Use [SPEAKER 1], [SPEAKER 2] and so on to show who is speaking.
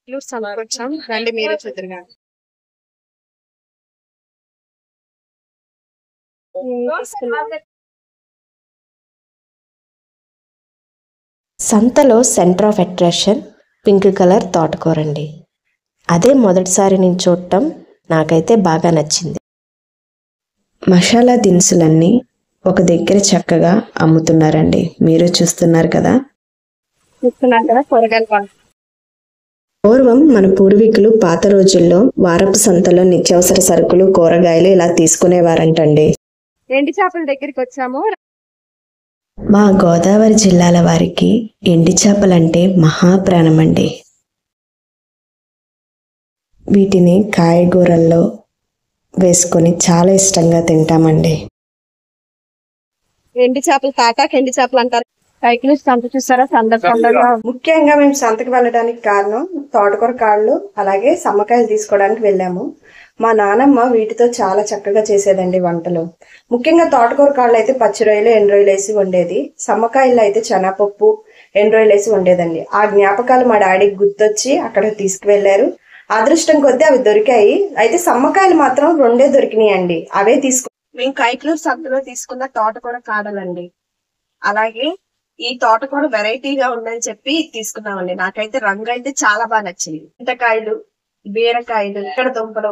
[SPEAKER 1] Fruits కొనుక్కొచ్చాం, రండి మీరే చూద్దరు కానీ.
[SPEAKER 2] సంతలో centre of attraction pink colour తోటకూర అండి. అదే మొదటిసారి నేను చూడటం, నాకైతే బాగా నచ్చింది. మసాలా దినుసులన్నీ ఒక దగ్గర చక్కగా అమ్ముతున్నారండి, మీరు చూస్తున్నారు కదా.
[SPEAKER 1] కూరగాయలు
[SPEAKER 2] పూర్వం మన పూర్వీకులు పాత రోజుల్లో వారపు సంతలో నిత్యావసర సరుకులు, కూరగాయలు ఇలా తీసుకునేవారంటండి.
[SPEAKER 1] ఎండి చేపల దగ్గరికి వచ్చాము.
[SPEAKER 2] మా గోదావరి జిల్లాల వారికి ఎండి చేపలంటే మహాప్రాణం అండి. వీటిని కాయగూరల్లో వేసుకొని చాలా ఇష్టంగా తింటామండి.
[SPEAKER 1] ఎండి చేపలు తాటాకు ఎండి చేపలు అంటారు. సైకిల్ సంత చూసారా, సందర్భంగా.
[SPEAKER 2] ముఖ్యంగా మేము సంతకు వెళ్ళడానికి కారణం తోటకూర కాళ్ళు అలాగే సమ్మకాయలు తీసుకోవడానికి వెళ్ళాము. మా నానమ్మ వీటితో చాలా చక్కగా చేసేదండి వంటలు. ముఖ్యంగా తోటకూర కాళ్ళు అయితే పచ్చి రొయ్యలు, ఎండు రొయ్యలు వేసి వండేది. సమ్మకాయలు అయితే శనగపప్పు, ఎండు రొయ్యలు వేసి వండేదండి. ఆ జ్ఞాపకాలు మా డాడీకి గుర్తొచ్చి అక్కడ తీసుకువెళ్లారు. అదృష్టం కొద్దీ అవి దొరికాయి. అయితే సమ్మకాయలు మాత్రం 2 దొరికినాయండి, అవే మేము కైక్లూరు సంతలో తీసుకున్న తోటకూర కాడలండి. అలాగే ఈ తోటకూర వెరైటీగా ఉందని చెప్పి తీసుకున్నామండి. నాకైతే రంగు అయితే చాలా బాగా నచ్చింది. చింతకాయలు, బీరకాయలు, ఇక్కడ దుంపలు,